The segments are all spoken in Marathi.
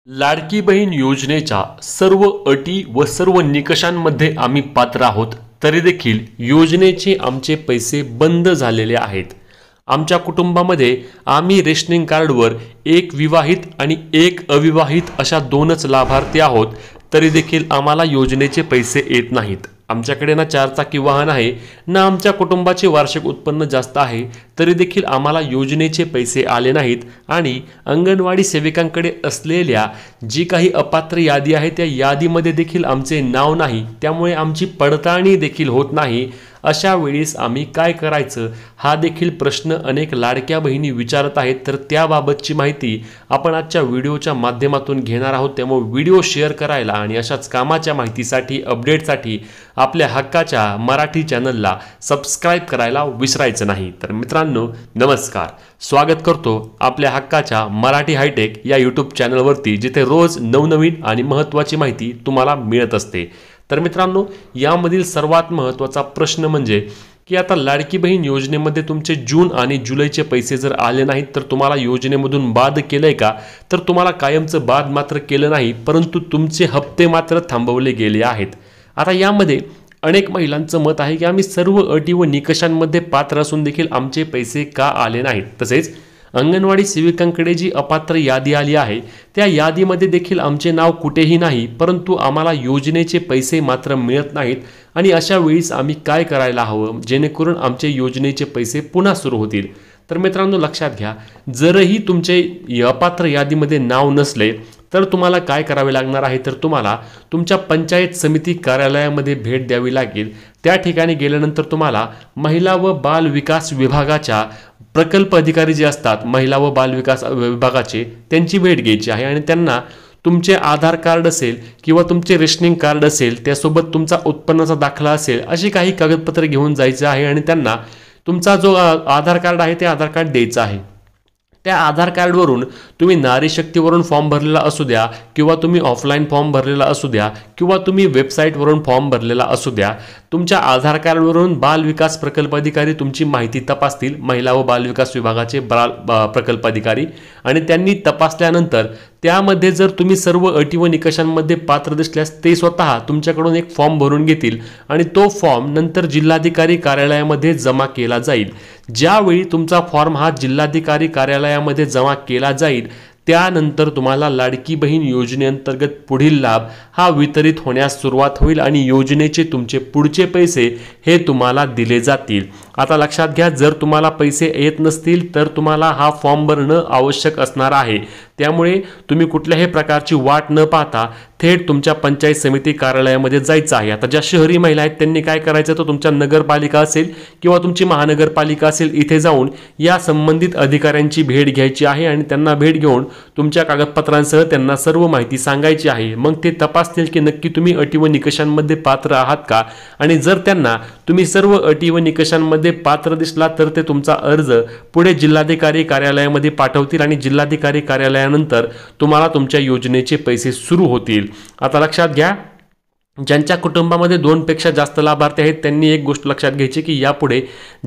लाडकी बहीण योजनेच्या सर्व अटी व सर्व निकषांमध्ये आम्ही पात्र आहोत, तरी देखील योजनेचे आमचे पैसे बंद झालेले आहेत। आमच्या कुटुंबामध्ये आम्ही रेशनिंग कार्डवर एक विवाहित आणि एक अविवाहित अशा दोनच लाभार्थी आहोत, तरी देखील आम्हाला योजनेचे पैसे येत नाहीत। आमच्याकडे ना 4 चाकी वाहन आहे, ना आमच्या कुटुंबाचे वार्षिक उत्पन्न जास्त आहे, तरी देखील आम्हाला योजनेचे पैसे आले नाहीत। आणि अंगणवाडी सेविकांकडे असलेल्या जी काही अपात्र यादी आहे त्या यादीमध्ये देखील आमचे नाव नाही, त्यामुळे आमची पडताळणी देखील होत नाही। अशा वेळेस आम्ही काय करायचं हा देखील प्रश्न अनेक लाडक्या बहिणी विचारत आहेत, तर त्याबाबतची माहिती आपण आजच्या व्हिडिओच्या माध्यमातून घेणार आहोत। त्यामुळे व्हिडिओ शेअर करायला आणि अशाच कामाच्या माहितीसाठी अपडेटसाठी आपल्या हक्काच्या मराठी चॅनलला सबस्क्राइब करायला विसरायचं नाही। तर मित्रांनो नमस्कार, स्वागत करतो आपल्या हक्काच्या मराठी हायटेक या यूट्यूब चॅनलवरती, जिथे रोज नवनवीन आणि महत्त्वाची माहिती तुम्हाला मिळत असते। तर मित्रांनो यामधील सर्वात महत्त्वाचा प्रश्न म्हणजे की आता लाडकी बहीण योजनेमध्ये तुमचे जून आणि जुलैचे पैसे जर आले नाहीत तर तुम्हाला योजनेमधून बाद केलंय का? तर तुम्हाला कायमचं बाद मात्र केलं नाही, परंतु तुमचे हप्ते मात्र थांबवले गेले आहेत। आता यामध्ये अनेक महिलांचं मत आहे की आम्ही सर्व अटी व निकषांमध्ये पात्र असून देखील आमचे पैसे का आले नाहीत। तसेच अंगणवाडी सेविकांकडे जी अपात्र यादी आली आहे त्या यादीमध्ये देखील आमचे नाव कुठेही नाही, परंतु आम्हाला योजनेचे पैसे मात्र मिळत नाहीत। आणि अशा वेळीस आम्ही काय करायला हवं जेणेकरून आमचे योजनेचे पैसे पुन्हा सुरू होतील? तर मित्रांनो लक्षात घ्या, जरही तुमचे अपात्र यादीमध्ये नाव नसले तर तुम्हाला काय करावे लागणार आहे, तर तुम्हाला तुमच्या पंचायत समिती कार्यालयामध्ये भेट द्यावी लागेल। त्या ठिकाणी गेल्यानंतर तुम्हाला महिला व बाल विकास विभागाच्या प्रकल्प अधिकारी जे असतात, महिला व बाल विकास विभागाचे, त्यांची भेट घ्यायची आहे। आणि त्यांना तुमचे आधार कार्ड असेल किंवा तुमचे रेशनिंग कार्ड असेल, त्यासोबत तुमचा उत्पन्नाचा दाखला असेल, अशी काही कागदपत्रे घेऊन जायचे आहे। आणि त्यांना तुमचा जो आधार कार्ड आहे ते आधार कार्ड द्यायचं आहे। त्या आधार कार्डवरून तुम्ही नारी शक्तीवरून फॉर्म भरलेला असू द्या किंवा तुम्ही ऑफलाईन फॉर्म भरलेला असू द्या किंवा तुम्ही वेबसाईटवरून फॉर्म भरलेला असू द्या, तुमच्या आधार कार्डवरून बाल विकास प्रकल्प अधिकारी तुमची माहिती तपासतील, महिला व बाल विकास विभागाचे प्रकल्प अधिकारी। आणि त्यांनी तपासल्यानंतर त्यामध्ये जर तुम्ही सर्व अटी व निकषांमध्ये पात्र दिसल्यास ते स्वतः तुमच्याकडून एक फॉर्म भरून घेतील आणि तो फॉर्म नंतर जिल्हाधिकारी कार्यालयामध्ये जमा केला जाईल। ज्यावेळी तुमचा फॉर्म हा जिल्हाधिकारी कार्यालयामध्ये जमा केला जाईल त्यानंतर तुम्हाला लाडकी बहीण योजनेअंतर्गत पुढील लाभ हा वितरित होण्यास सुरुवात होईल आणि योजनेचे तुमचे पुढचे पैसे हे तुम्हाला दिले जातील। आता लक्षात घ्या, जर तुम्हाला पैसे येत नसतील तर तुम्हाला हा फॉर्म भरणं आवश्यक असणार आहे। त्यामुळे तुम्ही कुठल्याही प्रकारची वाट न पाहता थेट तुमच्या पंचायत समिती कार्यालयामध्ये जायचं आहे। आता ज्या शहरी महिला आहेत त्यांनी काय करायचं, तर तुमच्या नगरपालिका असेल किंवा तुमची महानगरपालिका असेल, इथे जाऊन या संबंधित अधिकाऱ्यांची भेट घ्यायची आहे आणि त्यांना भेट घेऊन तुमच्या कागदपत्रांसह त्यांना सर्व माहिती सांगायची आहे। मग ते तपासतील की नक्की तुम्ही अटी व निकषांमध्ये पात्र आहात का, आणि जर त्यांना तुम्ही सर्व अटी व निकषांमध्ये पात्र दिसला तर ते तुमचा अर्ज पुढे जिल्हाधिकारी कार्यालयामध्ये पाठवतील आणि जिल्हाधिकारी कार्यालयानंतर तुम्हाला तुमच्या योजनेचे पैसे सुरू होतील। आता लक्षात घ्या, ज्यांच्या कुटुंबामध्ये 2 पेक्षा जास्त लाभार्थी आहेत त्यांनी एक गोष्ट लक्षात घ्यायची की यापुढे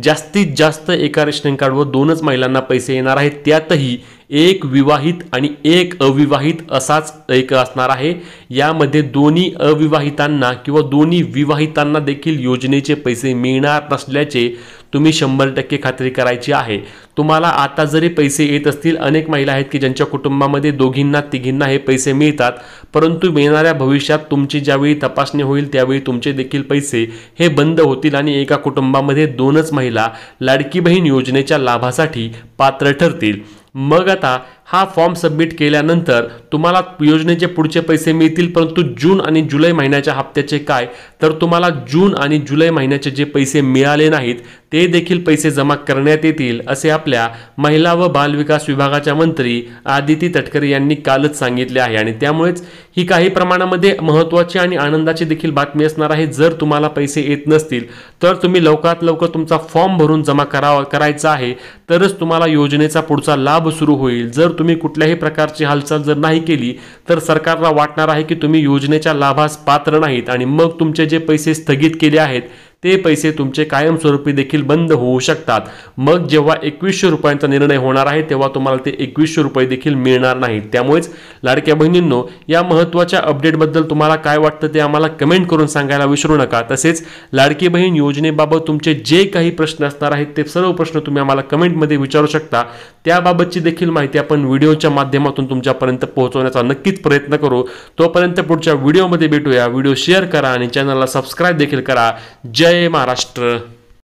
जास्तीत जास्त एका रेशनिंग कार्डवर 2च महिलांना पैसे येणार आहेत, त्यातही एक विवाहित आणि एक अविवाहित असाच एक असणार आहे। यामध्ये दोन्ही अविवाहितांना किंवा दोन्ही विवाहितांना देखील योजनेचे पैसे मिळणार नसल्याचे तुम्ही 100% खात्री करायची आहे। तुम्हाला आता जरी पैसे येत असतील, अनेक महिला आहेत की ज्यांच्या कुटुंबामध्ये दोघींना तिघींना हे पैसे मिळतात, परंतु येणाऱ्या भविष्यात तुमची ज्यावेळी तपासणी होईल त्यावेळी तुमचे देखील पैसे हे बंद होतील आणि एका कुटुंबामध्ये 2च महिला लाडकी बहीण योजनेच्या लाभासाठी पात्र ठरतील। मग आता हा फॉर्म सबमिट केल्यानंतर तुम्हाला योजनेचे पुढचे पैसे मिळतील, परंतु जून आणि जुलै महिन्याच्या हप्त्याचे काय, तर तुम्हाला जून आणि जुलै महिन्याचे जे पैसे मिळाले नाहीत ते देखील पैसे जमा करण्यात येतील, असे आपल्या महिला व बाल विकास विभागाच्या मंत्री आदिती तटकरे यांनी कालच सांगितले आहे। आणि त्यामुळेच ही काही प्रमाणामध्ये महत्त्वाची आणि आनंदाची देखील बातमी असणार आहे। जर तुम्हाला पैसे येत नसतील तर तुम्ही लवकरात लवकर तुमचा फॉर्म भरून जमा करायचा आहे, तरच तुम्हाला योजनेचा पुढचा लाभ सुरू होईल। जर तुम्ही कुठल्याही प्रकारची हालचाल जर नाही केली तर सरकारला वाटणार आहे की तुम्ही योजनेच्या लाभास पात्र नाहीत आणि मग तुमचे जे पैसे स्थगित केले आहेत ते पैसे तुमचे कायमस्वरूपी देखील बंद होऊ शकतात. मग जेव्हा 2100 रुपयांचा निर्णय होणार आहे तेव्हा तुम्हाला ते 2100 रुपये देखील मिळणार नाहीत. त्यामुळेच लाडक्या बहिणींनो, या महत्त्वाच्या अपडेटबद्दल तुम्हाला काय वाटतं ते आम्हाला कमेंट करून सांगायला विसरू नका. तसेच लाडकी बहीण योजनेबाबत तुमचे जे काही प्रश्न असणार आहेत ते सर्व प्रश्न तुम्ही आम्हाला कमेंटमध्ये विचारू शकता. त्याबाबतची देखील माहिती आपण व्हिडिओच्या माध्यमातून तुमच्यापर्यंत पोहोचवण्याचा नक्कीच प्रयत्न करू. तोपर्यंत पुढच्या व्हिडिओमध्ये भेटूया. व्हिडिओ शेअर करा आणि चॅनलला सबस्क्राईब देखील करा. जय महाराष्ट्र.